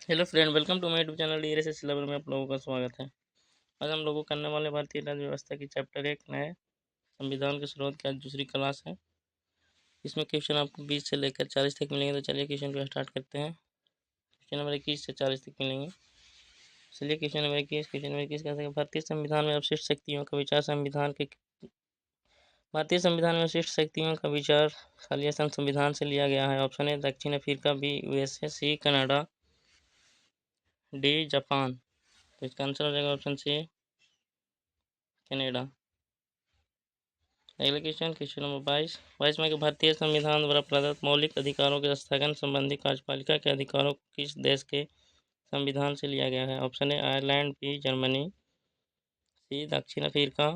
Hello friend, welcome to my YouTube channel D S level में आप लोगों का स्वागत है। आज हम लोगों करने वाले भारतीय राज्य व्यवस्था की चैप्टर 1 नए संविधान के स्रोत की आज दूसरी क्लास है। इसमें क्वेश्चन आपको 20 से लेकर 40 तक मिलेंगे। तो चलिए क्वेश्चन को स्टार्ट करते हैं। क्वेश्चन नंबर 21 से 40 तक मिलेंगे। चलिए क्वेश्चन नंबर 21 कहते हैं भारतीय संविधान में अवशिष्ट शक्तियों का विचार खालिया संविधान से लिया गया है। ऑप्शन ए दक्षिण Africa, B USA, C Canada, D Japan. तो इसका आंसर हो जाएगा ऑप्शन सी कनाडा। अगला क्वेश्चन नंबर 22 में कि भारतीय संविधान द्वारा प्रदत्त मौलिक अधिकारों के स्थगन संबंधी कार्यपालिका के अधिकारों को किस देश के संविधान से लिया गया है। Option A Ireland, B Germany, C दक्षिण अफ्रीका,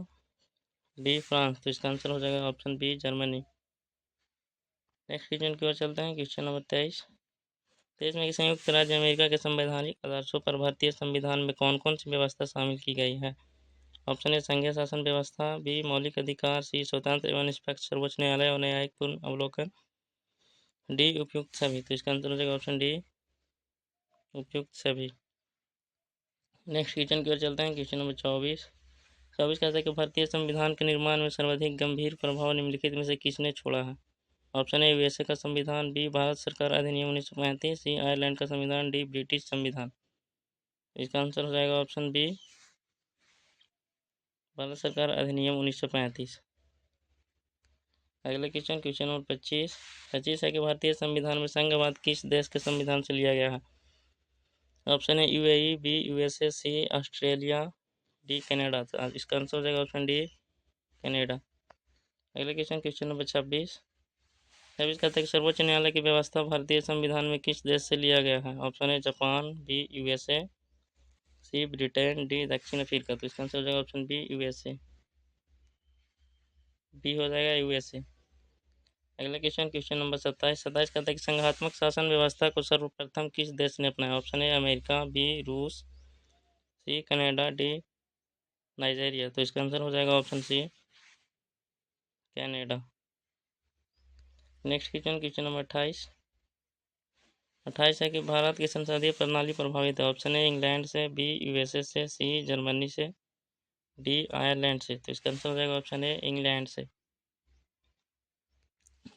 डी फ्रांस। तो इसका आंसर हो जाएगा option B Germany. Next question की ओर चलते हैं। क्वेश्चन नंबर 23 में कि संयुक्त राज्य अमेरिका के संवैधानिक आदर्शों पर भारतीय संविधान में कौन कौन सी व्यवस्था शामिल की गई है। ऑप्शन ए संघीय शासन व्यवस्था, बी मौलिक अधिकार, सी स्वतंत्र एवं निष्पक्ष सर्वोच्च न्यायालय और न्यायिक पूर्ण अवलोकन, डी उपयुक्त सभी। तो इसका आंसर हो जाएगा ऑप्शन डी उपयुक्त सभी। नेक्स्ट क्वेश्चन की ओर चलते हैं। क्वेश्चन नंबर 24 कहता है कि भारतीय संविधान के निर्माण में सर्वाधिक गंभीर प्रभाव निम्नलिखित में से किसने छोड़ा है। ऑप्शन ए यूएसए का संविधान, बी भारत सरकार अधिनियम 1935, सी आयरलैंड का संविधान, डी ब्रिटिश संविधान। इसका आंसर हो जाएगा ऑप्शन बी भारत सरकार अधिनियम 1935। अगला क्वेश्चन नंबर 25 है कि भारतीय संविधान में संघवाद किस देश के संविधान से लिया गया है। ऑप्शन है यूएई, बी यूएसए, सी ऑस्ट्रेलिया, डी कनाडा। तो इसका आंसर हो जाएगा ऑप्शन डी कनाडा। अगला क्वेश्चन नंबर 26 कहता है कि सर्वोच्च न्यायालय की व्यवस्था भारतीय संविधान में किस देश से लिया गया है। ऑप्शन है जापान, बी यूएसए, सी ब्रिटेन, डी दक्षिण अफ्रीका। तो इसका आंसर हो जाएगा ऑप्शन बी यूएसए। बी हो जाएगा यूएसए। अगला क्वेश्चन नंबर 27 कहता है कि संघात्मक शासन व्यवस्था को सर्वप्रथम किस देश ने अपनाया। ऑप्शन है अमेरिका, बी रूस, सी कनाडा, डी नाइजीरिया। तो इसका आंसर हो जाएगा option C Canada. Next question number 28 है कि भारत की संसदीय प्रणाली प्रभावित है। ऑप्शन है इंग्लैंड से, बी यूएसए से, सी जर्मनी से, डी आयरलैंड से। तो इसका आंसर हो जाएगा ऑप्शन है इंग्लैंड से।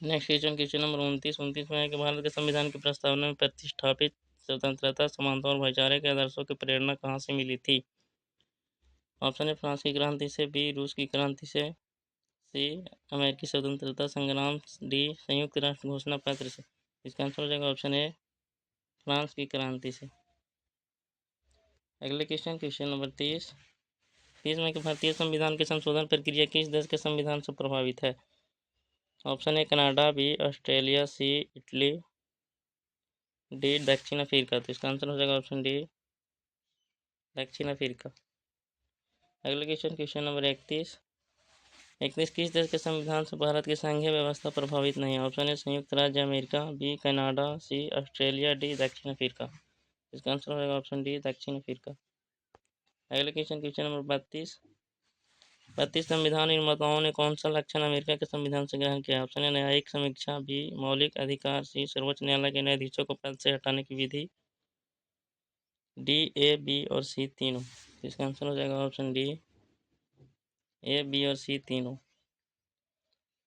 नेक्स्ट क्वेश्चन नंबर 29 में है कि भारत के संविधान की प्रस्तावना में प्रतिष्ठापित स्वतंत्रता, समानता और भाईचारे के आदर्शों की प्रेरणा कहाँ से मिली थी। ऑप्शन है फ्रांस की क्रांति से, बी रूस की क्रांति से, सी अमेरिकी स्वतंत्रता संग्राम, डी संयुक्त राष्ट्र घोषणा पत्र से। इसका आंसर हो जाएगा ऑप्शन ए फ्रांस की क्रांति से। अगले क्वेश्चन नंबर 30 में कि भारतीय संविधान की संशोधन प्रक्रिया किस देश के संविधान से प्रभावित है। ऑप्शन है कनाडा, बी ऑस्ट्रेलिया, सी इटली, डी दक्षिण अफ्रीका। तो इसका आंसर हो जाएगा ऑप्शन डी दक्षिण अफ्रीका। अगले क्वेश्चन नंबर 31 किस देश के संविधान से भारत की संघीय व्यवस्था प्रभावित नहीं है। ऑप्शन है संयुक्त राज्य अमेरिका, बी कनाडा, सी ऑस्ट्रेलिया, डी दक्षिण अफ्रीका। इसका आंसर हो जाएगा ऑप्शन डी दक्षिण अफ्रीका। अगले क्वेश्चन नंबर 32 संविधान निर्माताओं ने कौन सा लक्षण अमेरिका के संविधान से ग्रहण किया। ऑप्शन है न्यायिक समीक्षा, बी मौलिक अधिकार, सी सर्वोच्च न्यायालय के न्यायाधीशों को पद से हटाने की विधि, डी ए बी और सी तीनों। इसका आंसर हो जाएगा ऑप्शन डी ए बी और सी तीनों।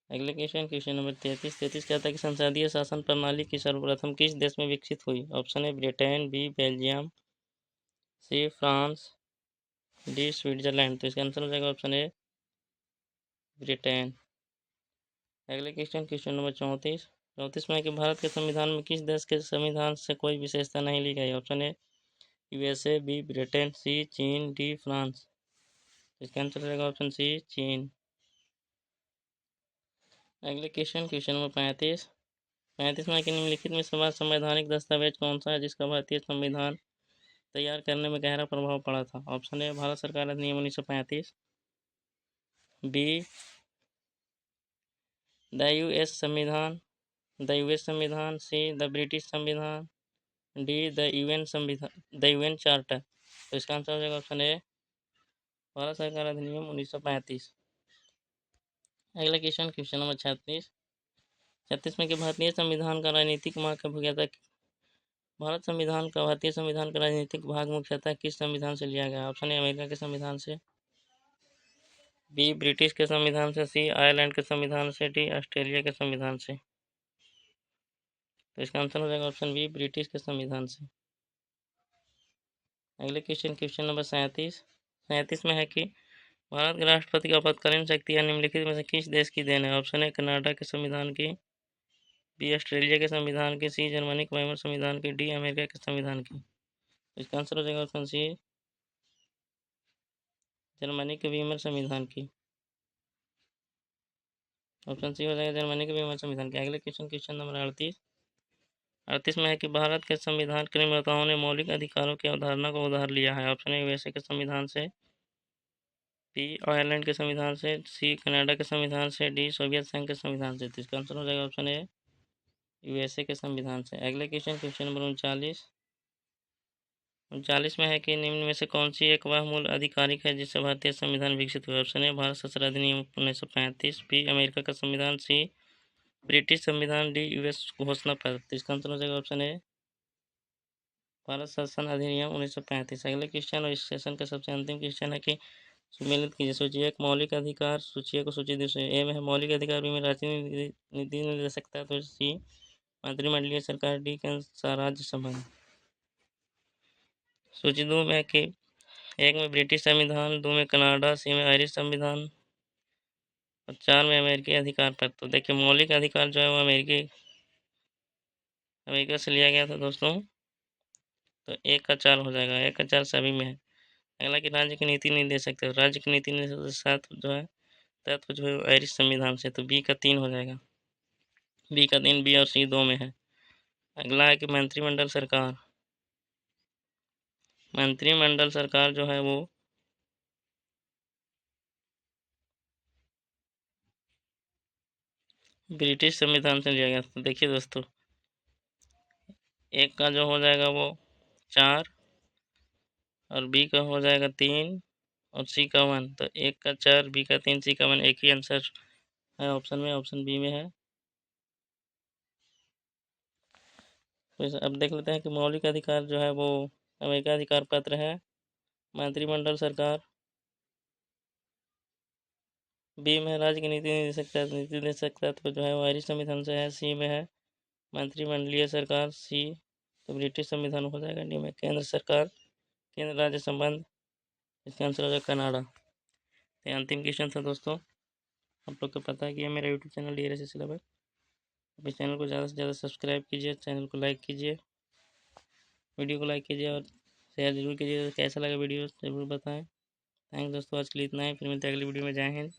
अगले क्वेश्चन नंबर 33 कहता है कि संसदीय शासन प्रणाली की सर्वप्रथम किस देश में विकसित हुई। Option A Britain, B Belgium, C France, D Switzerland. तो इसका आंसर हो जाएगा ऑप्शन ए ब्रिटेन। अगले क्वेश्चन नंबर 34 में कि भारत के संविधान में किस देश के संविधान से कोई विशेषता नहीं ली गई। ऑप्शन है यूएसए, बी ब्रिटेन, सी चीन, डी फ्रांस। इसका आंसर हो जाएगा ऑप्शन सी चीन। अगले क्वेश्चन नंबर 35 में कि निम्नलिखित में संवैधानिक दस्तावेज कौन सा है जिसका भारतीय संविधान तैयार करने में गहरा प्रभाव पड़ा था। ऑप्शन है भारत सरकार अधिनियम 1935, बी द यूएस संविधान, सी द ब्रिटिश संविधान, डी द यूएन चार्टर। तो इसका आंसर हो जाएगा ऑप्शन ए भारत सरकार अधिनियम 1935। अगला क्वेश्चन नंबर 36 में कि भारतीय संविधान का राजनीतिक मार्ग का भारतीय संविधान का राजनीतिक भाग मुख्यतः किस संविधान से लिया गया? ऑप्शन ए अमेरिका के संविधान से, बी ब्रिटिश के संविधान से, सी आयरलैंड के संविधान से, डी ऑस्ट्रेलिया के संविधान से। तो इसका आंसर हो जाएगा ऑप्शन बी ब्रिटिश के संविधान से। अगले क्वेश्चन नंबर 37 में है कि भारत के राष्ट्रपति की आपातकालीन शक्तियाँ निम्नलिखित में से किस देश की देन है? ऑप्शन ए कनाडा के संविधान की, बी ऑस्ट्रेलिया के संविधान की, सी जर्मनी के वाइमर संविधान की, डी अमेरिका के संविधान की। तो इसका आंसर हो जाएगा ऑप्शन सी जर्मनी के वीमर संविधान की। ऑप्शन सी हो जाएगा जर्मनी के वीमर संविधान की। अगले क्वेश्चन नंबर 38 में है कि भारत के संविधान के निर्माताओं ने मौलिक अधिकारों की अवधारणा को उधार लिया है। ऑप्शन ए यूएसए के संविधान से, बी आयरलैंड के संविधान से, सी कनाडा के संविधान से, डी सोवियत संघ के संविधान से। तो इसका आंसर हो जाएगा ऑप्शन ए यूएसए के संविधान से। अगले क्वेश्चन नंबर 39 में है कि निम्न में से कौन सी एक वह मूल आधिकारिक है जिससे भारतीय संविधान विकसित हुआ? ऑप्शन ए भारत शासन अधिनियम 1935, बी अमेरिका का संविधान, सी ब्रिटिश संविधान, डी यूएस घोषणा पत्र। तो इसका आंसर हो जाएगा ऑप्शन ए भारत शासन अधिनियम 1935। अगले क्वेश्चन और इस सेशन का सबसे अंतिम क्वेश्चन है कि सुमेलित कीजिए। सूची एक मौलिक अधिकार, सूची को सूची दूसरे ए में है मौलिक अधिकार, बी में राजनीति नहीं दे सकता, तो सी मंत्रिमंडलीय सरकार, डी के अनुसार राज्य संबंध। सूची 2 में है कि 1 में ब्रिटिश संविधान, 2 में कनाडा, सी में आयरिश संविधान और 4 में अमेरिकी अधिकार पत्र। तो देखिए मौलिक अधिकार जो है वो अमेरिका से लिया गया था दोस्तों, तो 1 का 4 हो जाएगा, 1 का 4 सभी में है। अगला कि राज्य की नीति नहीं दे सकते, राज्य की नीति नहीं दे सकते जो है तत्व जो है आयरिश संविधान से, तो बी का 3 हो जाएगा, बी का 3, बी और सी 2 में है। अगला है कि मंत्रिमंडल सरकार जो है वो ब्रिटिश संविधान से लिया गया। तो देखिए दोस्तों 1 का जो हो जाएगा वो 4 और बी का हो जाएगा 3 और सी का 1। तो 1 का 4, बी का 3, सी का 1, एक ही आंसर है ऑप्शन में, ऑप्शन बी में है। तो अब देख लेते हैं कि मौलिक अधिकार जो है वो अमेरिका अधिकार पत्र है, मंत्रिमंडल सरकार, बी में है राज्य की नीति नहीं दे सकता तो जो है वो आयरिश संविधान से है, सी में है मंत्रिमंडलीय सरकार, सी तो ब्रिटिश संविधान हो जाएगा, डी में केंद्र सरकार, केंद्र राज्य संबंध, इसका आंसर हो जाएगा कनाडा। तो अंतिम क्वेश्चन था दोस्तों, आप लोग को पता है कि ये मेरा यूट्यूब चैनल DRS सिलेबस, अभी चैनल को ज़्यादा से ज़्यादा सब्सक्राइब कीजिए, चैनल को लाइक कीजिए, वीडियो को लाइक कीजिए और शेयर जरूर कीजिए। कैसा लगा वीडियो जरूर बताएं। थैंक दोस्तों, आज के लिए इतना ही, फिर मिलते हैं अगली वीडियो में। जय हिंद।